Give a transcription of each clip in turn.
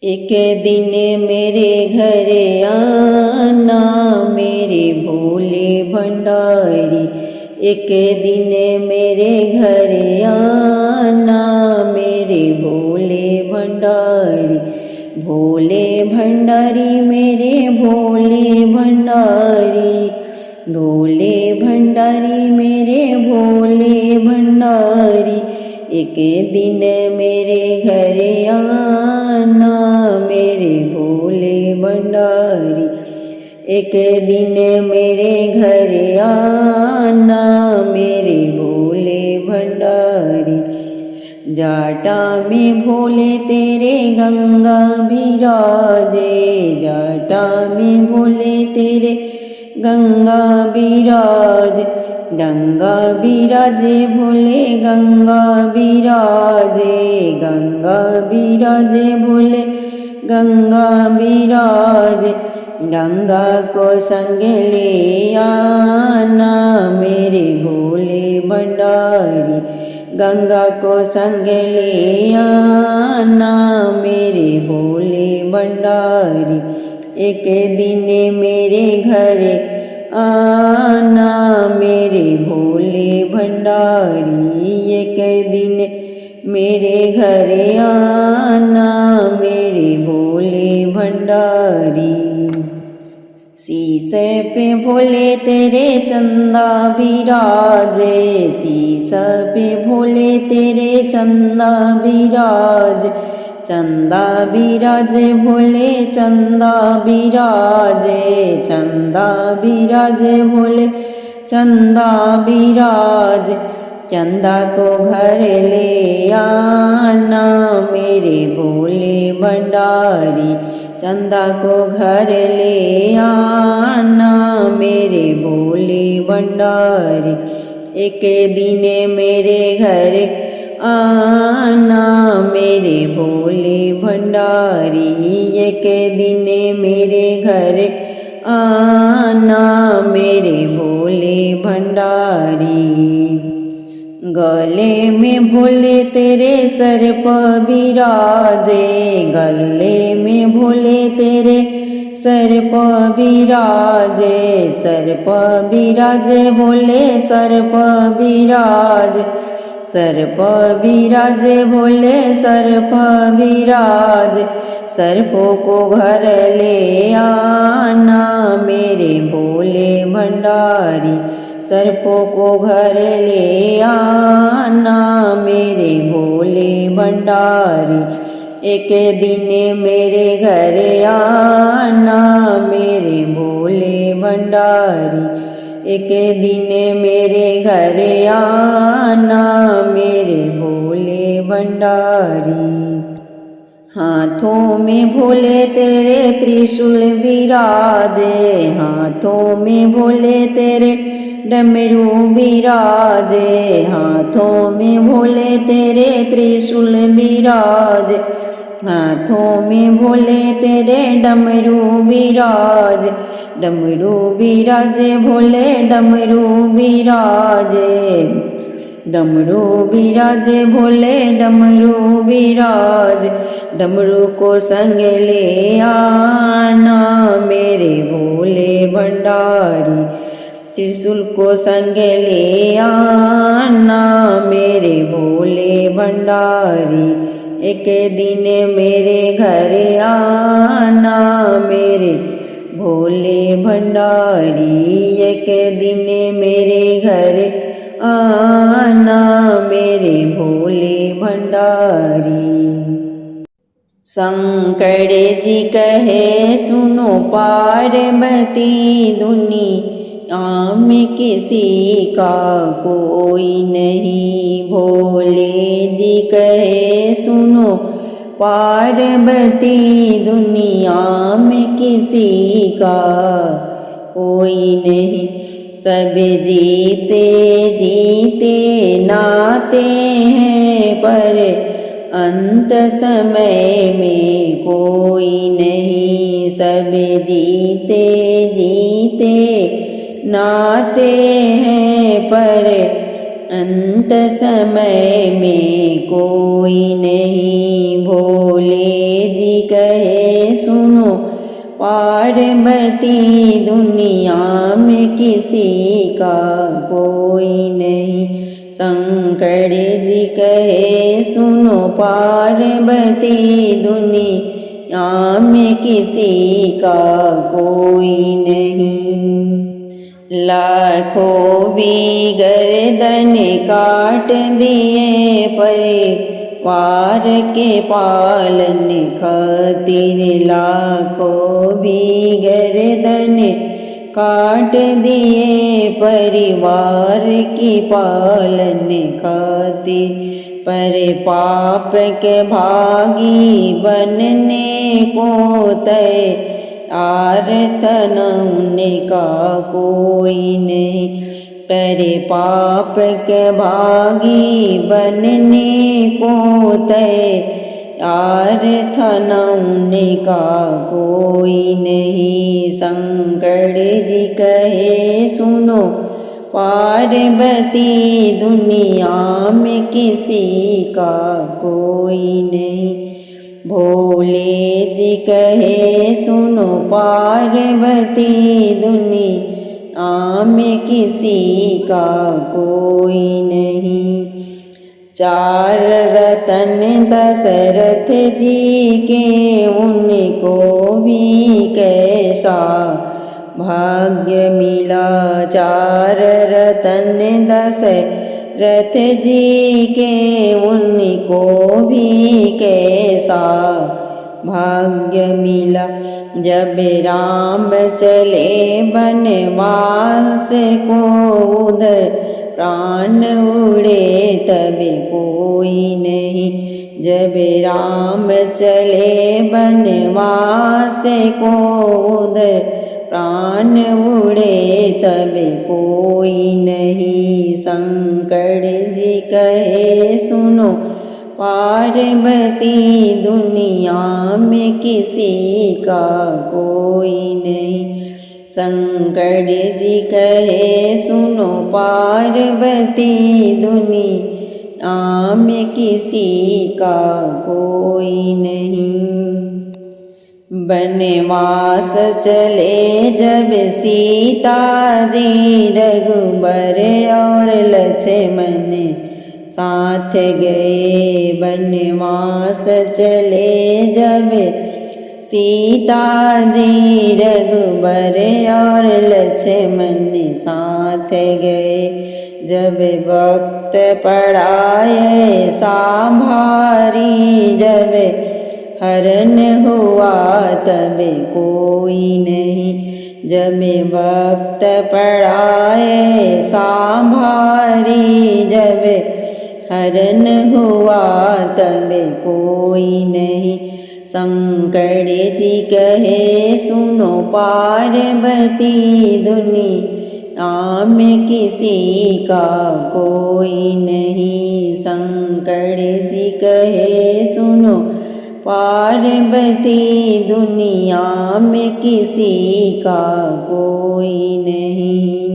एक दिन मेरे घर आना मेरे भोले भंडारी। एक दिन मेरे घर आना मेरे भोले भंडारी। भोले भंडारी मेरे भोले भंडारी। भोले भंडारी मेरे भोले भंडारी। एक दिन मेरे घर आना मेरे भोले भंडारी। एक दिन मेरे घर आना मेरे भोले भंडारी। जाटा में भोले तेरे गंगा बिराजे। जाटा में भोले तेरे गंगा बिराज। गंगा बिराजे भोले गंगा बिराजे। गंगा बिराजे भोले गंगा बिराजे। गंगा को संग ले आना मेरे भोले भंडारी। गंगा को संग ले आना मेरे भोले भंडारी। एक दिन मेरे घर आना मेरे भोले भंडारी। एक दिन मेरे घर आना मेरे भोले भंडारी। शीश पे भोले तेरे चंदा बिराजे। शीश पे भोले तेरे चंदा बिराज। चंदा बिराजे भोले चंदा बिराजे। चंदा बिराजे भोले चंदा बिराज। चंदा को घर ले आना मेरे भोले भंडारी। चंदा को घर ले आना मेरे भोले भंडारी। एक दिन मेरे घर आना मेरे भोले भंडारी। एक दिन मेरे घर आना मेरे भोले भंडारी। गले में भोले तेरे सर्प बिराजे। गले में भोले तेरे सर्प बिराजे। सर्प बिराजे भोले सर्प बिराज। सर्प बिराजे भोले सर्प बिराज। सर्पों को घर ले आना मेरे भोले भंडारी। सर्पों को घर ले आना मेरे भोले भंडारी। एक दिन मेरे घर आना मेरे भोले भंडारी। एक दिन मेरे घर आना मेरे भोले भंडारी। हाथों में भोले तेरे त्रिशूल बिराजे। हाथों में भोले तेरे डमरू बिराजे। हाथों में भोले तेरे त्रिशूल बिराज। हाथों में भोले तेरे डमरू बिराज। डमरू बिराजे भोले डमरू बिराजे। डमरू बिराजे भोले डमरू बिराज। डमरू को संग ले आना मेरे भोले भंडारी। त्रिशूल को संग ले आना मेरे भोले भंडारी। एक दिन मेरे घर आना मेरे भोले भंडारी। एक दिन मेरे घर आना मेरे भोले भंडारी। शंकर जी कहे सुनो पार्वती दुनिया में किसी का कोई नहीं। भोले जी कहे सुनो पार्वती दुनिया में किसी का कोई नहीं। सब जीते जीते नाते हैं पर अंत समय में कोई नहीं। सब जीते जीते नाते हैं पर अंत समय में कोई नहीं। भोले जी कहे सुनो पार्वती दुनिया में किसी का कोई नहीं। शंकर जी कहे सुनो पार्वती दुनिया में किसी का कोई नहीं। लाखों भी गर्दन काट दिए परिवार के पालन खातिर, लाखों भी गर्दन काट दिए परिवार की पालन खातिर, पर पाप के भागी बनने को तैयार था उनका कोई नहीं। पर पाप के भागी बनने को तैयार था उनका कोई नहीं। शंकर जी कहे सुनो पार्वती दुनिया में किसी का कोई नहीं। भोले जी कहे सुनो पार्वती दुनिया में किसी का कोई नहीं। चार रतन दशरथ जी के उनको भी कैसा भाग्य मिला। चार रतन दशरथ जी के उनको भी कैसा भाग्य मिला। जब राम चले बनवास को उधर प्राण उड़े तब कोई नहीं। जब राम चले बनवास को उधर प्राण उड़े तब कोई नहीं। शंकर जी कहे सुनो पार्वती दुनिया में किसी का कोई नहीं। शंकर जी कहे सुनो पार्वती दुनिया में किसी का कोई नहीं। बनवास चले जब सीता जी, रघुबर और लक्ष्मण साथ गए। बनवास चले जब सीता जी, रघुबर और लक्ष्मण साथ गए। जब वक्त पड़ाए सांभारी, जब हरण हुआ तब कोई नहीं। जब वक्त पड़ाए सांभारी, जब हरण हुआ तब कोई नहीं। शंकर जी कहे सुनो पार्वती दुनिया में किसी का कोई नहीं। शंकर जी कहे सुनो पार्वती दुनिया में किसी का कोई नहीं।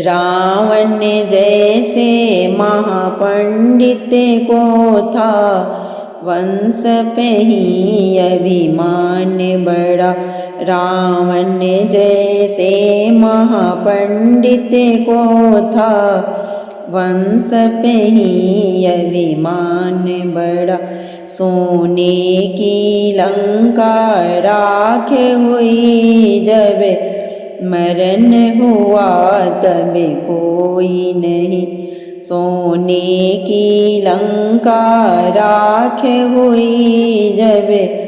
रावण जैसे महापंडित को था वंश पे ही अभिमान बड़ा। रावण जैसे महापंडित को था वंश पे ही अभिमान बड़ा। सोने की लंका राख हुई, जब मरण हुआ तब कोई नहीं। सोने की लंका राख हुई, जब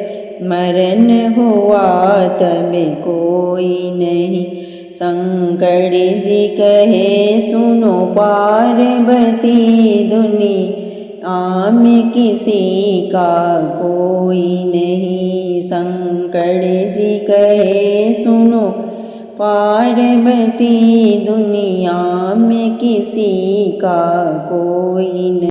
मरण हुआ तब कोई नहीं। शंकर जी कहे सुनो पार्वती दुनिया में किसी का कोई नहीं। शंकर जी कहे सुनो पार्वती दुनिया में किसी का कोई नहीं।